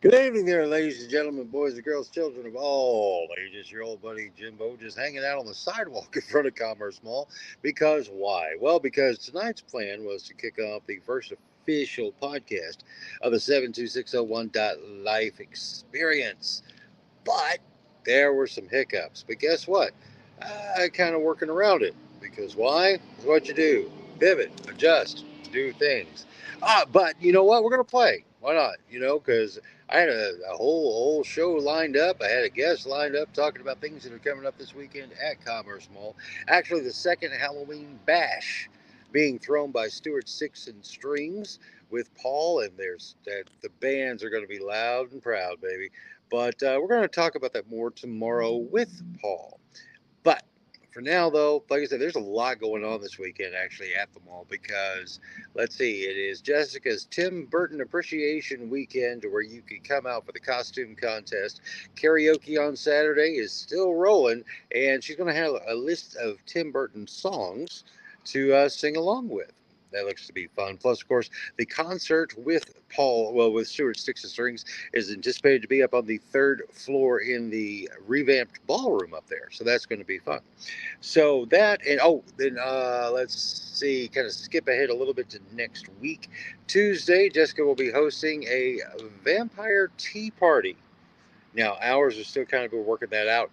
Good evening there, ladies and gentlemen, boys and girls, children of all ages. Your old buddy Jimbo just hanging out on the sidewalk in front of Commerce Mall. Because why? Well, because tonight's plan was to kick off the first official podcast of the 72601 Life Experience. But there were some hiccups. But guess what? I kind of working around it. Because why? It's what you do. Pivot, adjust, do things. But you know what? We're gonna play. Why not? Because I had a whole show lined up. I had a guest lined up talking about things that are coming up this weekend at Commerce Mall. Actually, the second Halloween bash being thrown by Stuart Six and Strings with Paul, and there's that the bands are going to be loud and proud, baby. But we're going to talk about that more tomorrow with Paul. But for now, though, like I said, there's a lot going on this weekend actually at the mall because let's see, it is Jessica's Tim Burton Appreciation Weekend where you can come out for the costume contest. Karaoke on Saturday is still rolling, and she's going to have a list of Tim Burton songs to sing along with. That looks to be fun. Plus, of course, the concert with with Stuart Sticks and Strings is anticipated to be up on the third floor in the revamped ballroom up there. So that's going to be fun. So that, and then let's see, kind of skip ahead a little bit to next week. Tuesday, Jessica will be hosting a vampire tea party. Now, ours are still kind of working that out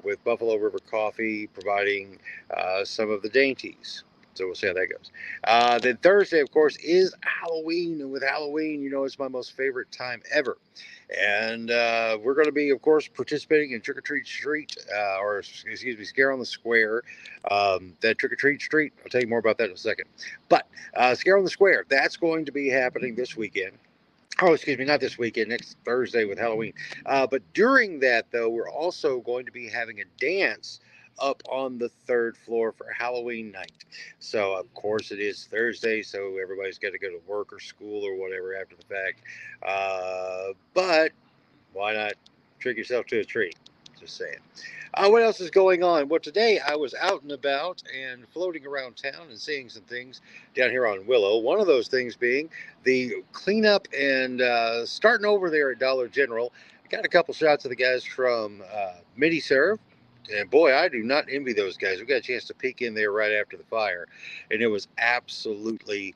with Buffalo River Coffee providing some of the dainties. So we'll see how that goes. Then Thursday, of course, is Halloween. And with Halloween, it's my most favorite time ever. And we're going to be, of course, participating in Trick or Treat Street, or excuse me, Scare on the Square. That Trick or Treat Street, I'll tell you more about that in a second. But Scare on the Square, that's going to be happening this weekend. Oh, excuse me, not this weekend, next Thursday with Halloween. But during that, though, we're also going to be having a dance up on the third floor for Halloween night. So, of course, it is Thursday, so everybody's got to go to work or school or whatever after the fact. But why not trick yourself to a treat? Just saying. What else is going on? Well, today I was out and about and floating around town and seeing some things down here on Willow. One of those things being the cleanup and starting over there at Dollar General. I got a couple shots of the guys from MiniServe. And boy, I do not envy those guys. We got a chance to peek in there right after the fire, and it was absolutely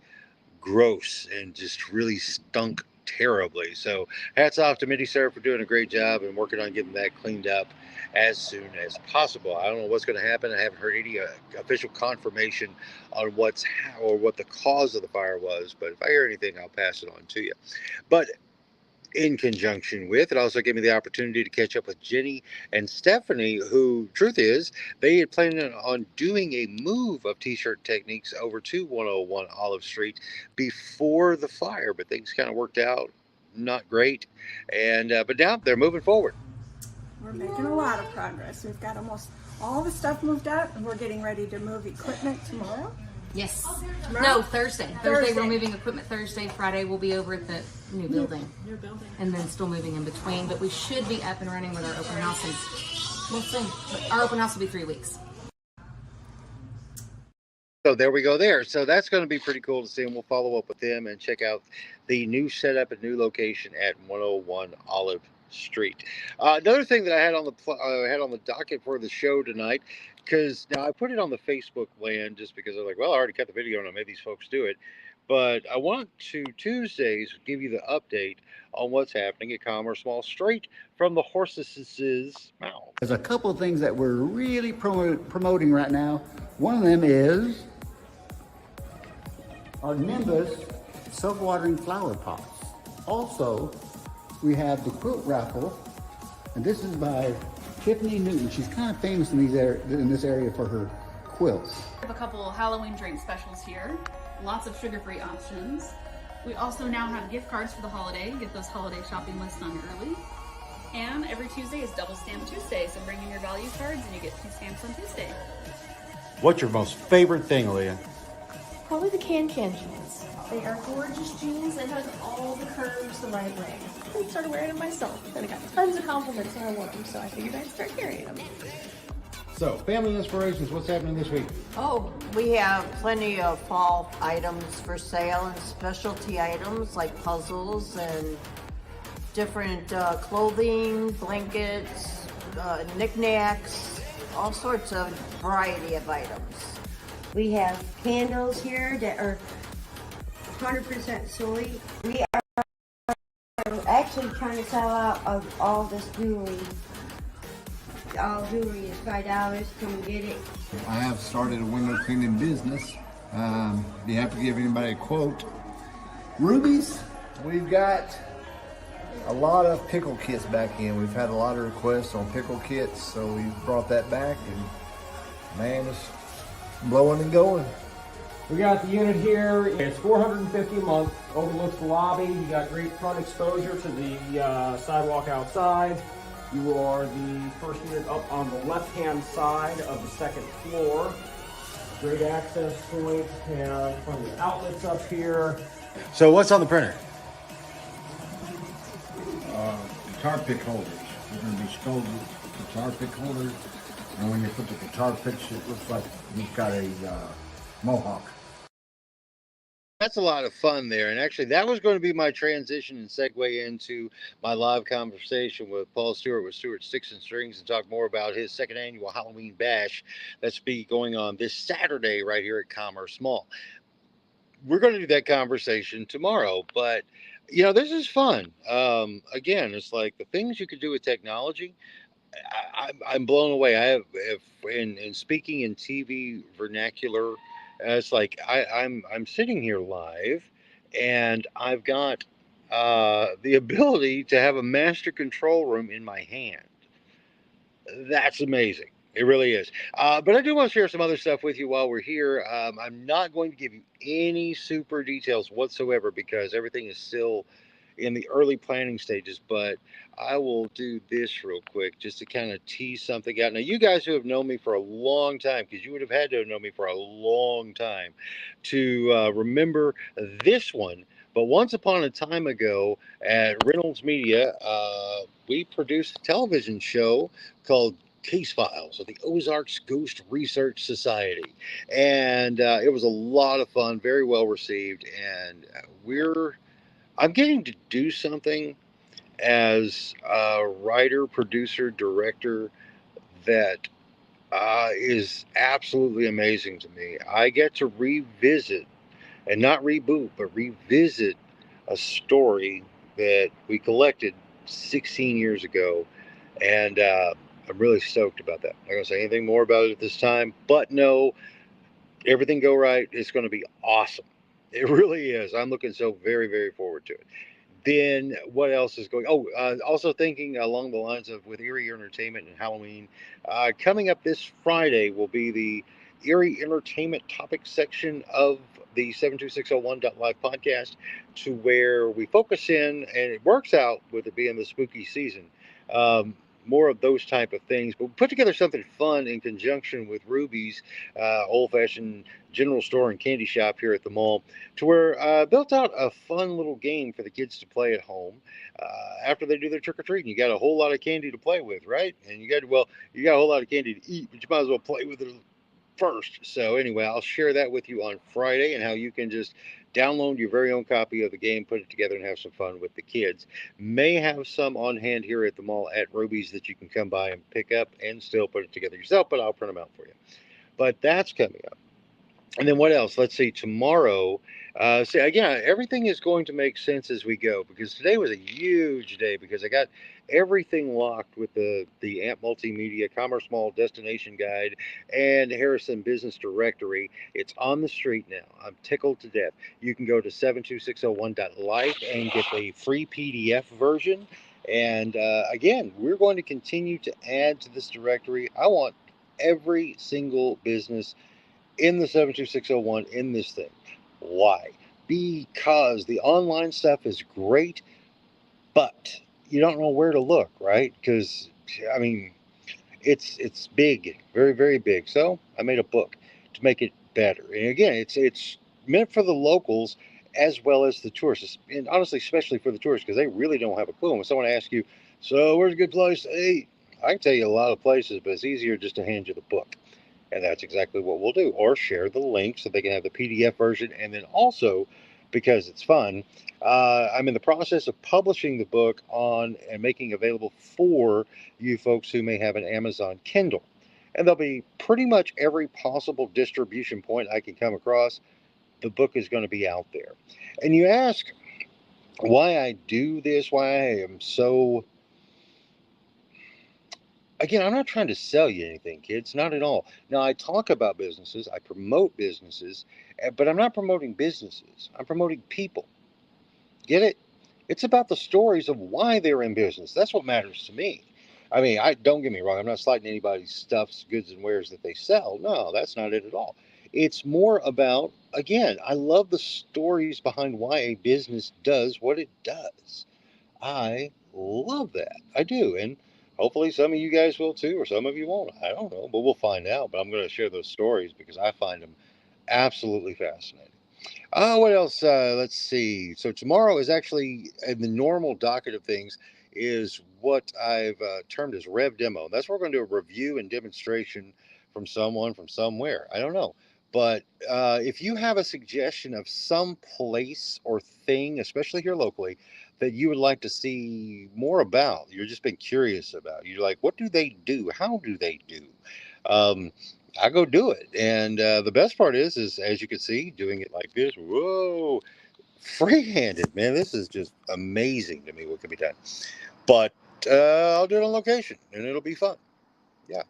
gross and just really stunk terribly. So hats off to MiniServe for doing a great job and working on getting that cleaned up as soon as possible. I don't know what's going to happen. I haven't heard any official confirmation on what the cause of the fire was, but if I hear anything, I'll pass it on to you. But in conjunction with, it also gave me the opportunity to catch up with Jenny and Stephanie, who, truth is, they had planned on doing a move of T-shirt techniques over to 101 Olive Street before the fire, but things kind of worked out not great. And but now they're moving forward. We're making a lot of progress. We've got almost all the stuff moved out, and we're getting ready to move equipment tomorrow. Yes. Tomorrow? No, Thursday. Thursday we're moving equipment Thursday. Friday we'll be over at the new building. New building. And then still moving in between. But we should be up and running with our open house. And we'll see. But our open house will be 3 weeks. So there we go there. So that's going to be pretty cool to see, and we'll follow up with them and check out the new setup and new location at 101 Olive Street. Another thing that I had on the docket for the show tonight, because now I put it on the Facebook land just because I was like, well, I already cut the video and I made these folks do it. But I want to Tuesdays give you the update on what's happening at Commerce Mall straight from the horse's mouth. There's a couple of things that we're really promoting right now. One of them is our Nimbus self-watering flower pots. Also, we have the quilt raffle, and this is by Tiffany Newton. She's kind of famous in this area for her quilts. We have a couple Halloween drink specials here. Lots of sugar-free options. We also now have gift cards for the holiday. Get those holiday shopping lists on early. And every Tuesday is Double Stamp Tuesday, so bring in your value cards and you get 2 stamps on Tuesday. What's your most favorite thing, Leah? Probably the Can jeans. They are gorgeous jeans and has all the curves the right way. I started wearing them myself and I got tons of compliments when I wore them, so I figured I'd start carrying them. So, family inspirations, what's happening this week? Oh, we have plenty of fall items for sale and specialty items like puzzles and different clothing, blankets, knickknacks, all sorts of variety of items. We have candles here that are 100% soy. We are actually trying to sell out of all this jewelry. All jewelry is $5. Come get it. I have started a window cleaning business. Be happy to give anybody a quote. Rubies, we've got a lot of pickle kits back in. We've had a lot of requests on pickle kits, so we brought that back, and man, it's blowing and going. We got the unit here. It's $450 a month. Overlooks the lobby. You got great front exposure to the sidewalk outside. You are the first unit up on the left-hand side of the second floor. Great access points. Have from the outlets up here. So what's on the printer? Guitar pick holders. They're going to be scolded guitar pick holders, and when you put the guitar picks, it looks like you've got a mohawk. That's a lot of fun there. And actually, that was going to be my transition and segue into my live conversation with Paul Stewart with Stewart Sticks and Strings and talk more about his second annual Halloween Bash that's be going on this Saturday right here at Commerce Mall. We're going to do that conversation tomorrow, but this is fun. Again, it's like the things you could do with technology. I'm blown away. I have in speaking in TV vernacular. It's like I'm sitting here live, and I've got the ability to have a master control room in my hand. That's amazing. It really is. But I do want to share some other stuff with you while we're here. I'm not going to give you any super details whatsoever because everything is still in the early planning stages, but I will do this real quick just to kind of tease something out. Now, you guys who have known me for a long time, because you would have had to have known me for a long time to remember this one. But once upon a time ago at Reynolds Media, we produced a television show called Case Files of the Ozarks Ghost Research Society. And it was a lot of fun, very well received. And I'm getting to do something as a writer, producer, director that is absolutely amazing to me. I get to revisit, and not reboot, but revisit a story that we collected 16 years ago. And I'm really stoked about that. I'm not going to say anything more about it at this time, but no, everything go right. It's going to be awesome. It really is. I'm looking so very, very forward to it. Then what else is going? Oh, also thinking along the lines of with Erie Entertainment and Halloween, coming up this Friday will be the Erie Entertainment topic section of the 72601.live podcast, to where we focus in, and it works out with it being the spooky season. More of those type of things, but we put together something fun in conjunction with Ruby's old-fashioned general store and candy shop here at the mall, to where built out a fun little game for the kids to play at home after they do their trick-or-treating. You got a whole lot of candy to play with, right? And you got a whole lot of candy to eat, but you might as well play with it first. So anyway, I'll share that with you on Friday, and how you can just download your very own copy of the game, put it together, and have some fun with the kids. May have some on hand here at the mall at Ruby's that you can come by and pick up and still put it together yourself, but I'll print them out for you. But that's coming up. And then what else? Let's see, tomorrow, again, everything is going to make sense as we go, because today was a huge day, because I got everything locked with the AMP Multimedia Commerce Mall Destination Guide and Harrison Business Directory. It's on the street now. I'm tickled to death. You can go to 72601.life and get a free PDF version. And again, we're going to continue to add to this directory. I want every single business in the 72601 in this thing. Why? Because the online stuff is great, but you don't know where to look, right? Because it's big, very, very big. So I made a book to make it better. And again, it's meant for the locals as well as the tourists, and honestly, especially for the tourists, because they really don't have a clue. When someone asks you, "So where's a good place to eat?" I can tell you a lot of places, but it's easier just to hand you the book. And that's exactly what we'll do, or share the link so they can have the PDF version, and then also because it's fun. I'm in the process of publishing the book on and making available for you folks who may have an Amazon Kindle. And there'll be pretty much every possible distribution point I can come across. The book is going to be out there. And you ask why I do this, why I am so. Again, I'm not trying to sell you anything, kids, not at all. Now, I talk about businesses, I promote businesses, but I'm not promoting businesses. I'm promoting people. Get it? It's about the stories of why they're in business. That's what matters to me. I mean, I don't get me wrong. I'm not slighting anybody's stuffs, goods, and wares that they sell. No, that's not it at all. It's more about, again, I love the stories behind why a business does what it does. I love that. I do. And hopefully some of you guys will too, or some of you won't. I don't know, but we'll find out. But I'm going to share those stories because I find them absolutely fascinating. What else? Let's see. So tomorrow is actually in the normal docket of things is what I've termed as Rev Demo. That's where we're going to do a review and demonstration from someone from somewhere. I don't know. But if you have a suggestion of some place or thing, especially here locally, that you would like to see more about, you're just been curious about, you're like, what do they do? How do they do? Um, I go do it. And the best part is as you can see, doing it like this, whoa, free-handed, man. This is just amazing to me what can be done. But I'll do it on location, and it'll be fun. Yeah.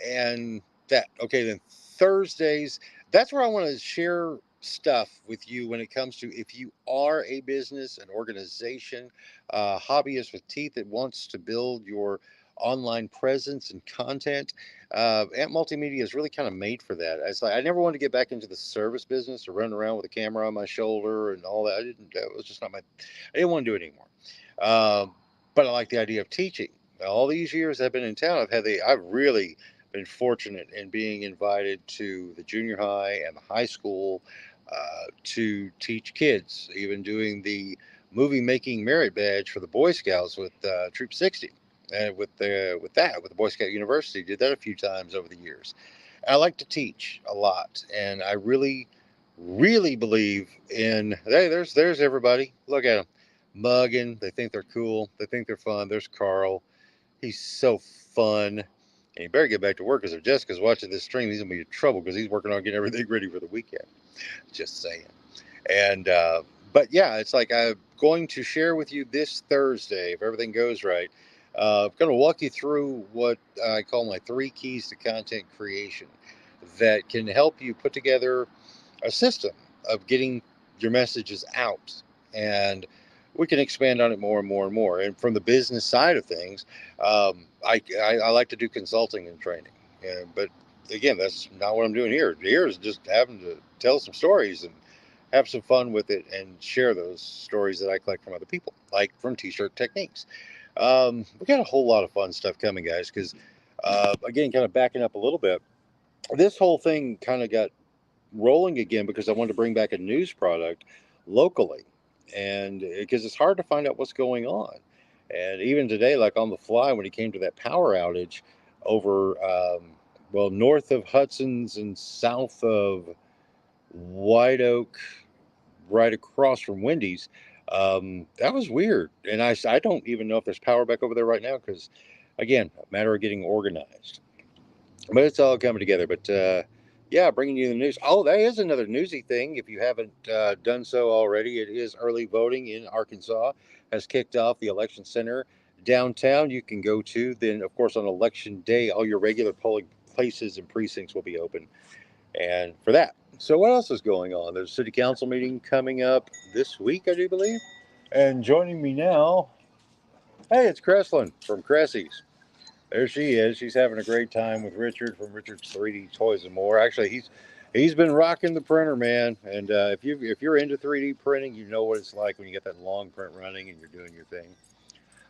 And that, okay, then Thursdays, that's where I want to share stuff with you when it comes to if you are a business, an organization, hobbyist with teeth that wants to build your online presence and content. Amp Multimedia is really kind of made for that. It's like I never wanted to get back into the service business or run around with a camera on my shoulder and all that. That was just not my, I didn't want to do it anymore. Um, but I like the idea of teaching. All these years I've been in town, I've really been fortunate in being invited to the junior high and the high school to teach kids, even doing the movie making merit badge for the Boy Scouts with Troop 60. And with the Boy Scout University, did that a few times over the years. I like to teach a lot, and I really, really believe in. Hey, there's everybody. Look at them, mugging. They think they're cool. They think they're fun. There's Carl. He's so fun. And you better get back to work because if Jessica's watching this stream, he's gonna be in trouble because he's working on getting everything ready for the weekend. Just saying. And but yeah, it's like I'm going to share with you this Thursday if everything goes right. I'm going to walk you through what I call my 3 keys to content creation that can help you put together a system of getting your messages out. And we can expand on it more and more and more. And from the business side of things, I like to do consulting and training. But again, that's not what I'm doing here. Here is just having to tell some stories and have some fun with it and share those stories that I collect from other people, like from T-shirt techniques. We got a whole lot of fun stuff coming, guys, because again, kind of backing up a little bit, this whole thing kind of got rolling again because I wanted to bring back a news product locally, and because it's hard to find out what's going on. And even today, like on the fly, when it came to that power outage over, well, north of Hudson's and south of White Oak, right across from Wendy's, that was weird. And I don't even know if there's power back over there right now because, again, a matter of getting organized. But it's all coming together. But yeah, bringing you the news. Oh, that is another newsy thing. If you haven't done so already, it is early voting in Arkansas has kicked off. The election center downtown you can go to. Then, of course, on election day, all your regular polling places and precincts will be open. And for that. So what else is going on? There's a city council meeting coming up this week, I do believe. And joining me now, hey, it's Creslin from Cressy's. There she is. She's having a great time with Richard from Richard's 3D Toys and More. Actually, he's been rocking the printer, man. And if you're into 3D printing, you know what it's like when you get that long print running and you're doing your thing.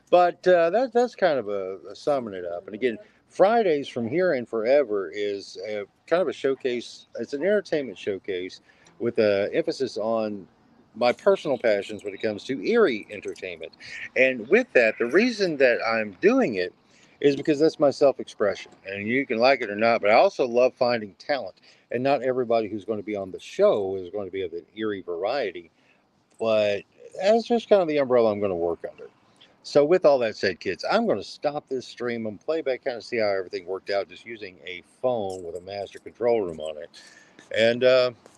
But that's kind of a summing it up. And again, Fridays from here and forever is kind of a showcase. It's an entertainment showcase with an emphasis on my personal passions when it comes to eerie entertainment. And with that, the reason that I'm doing it is because that's my self-expression. And you can like it or not, but I also love finding talent. And not everybody who's going to be on the show is going to be of an eerie variety. but that's just kind of the umbrella I'm going to work under. So with all that said, kids, I'm going to stop this stream and play back, kind of see how everything worked out, just using a phone with a master control room on it, and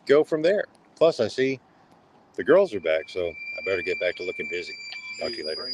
go from there. Plus, I see the girls are back, so I better get back to looking busy. Talk to you later.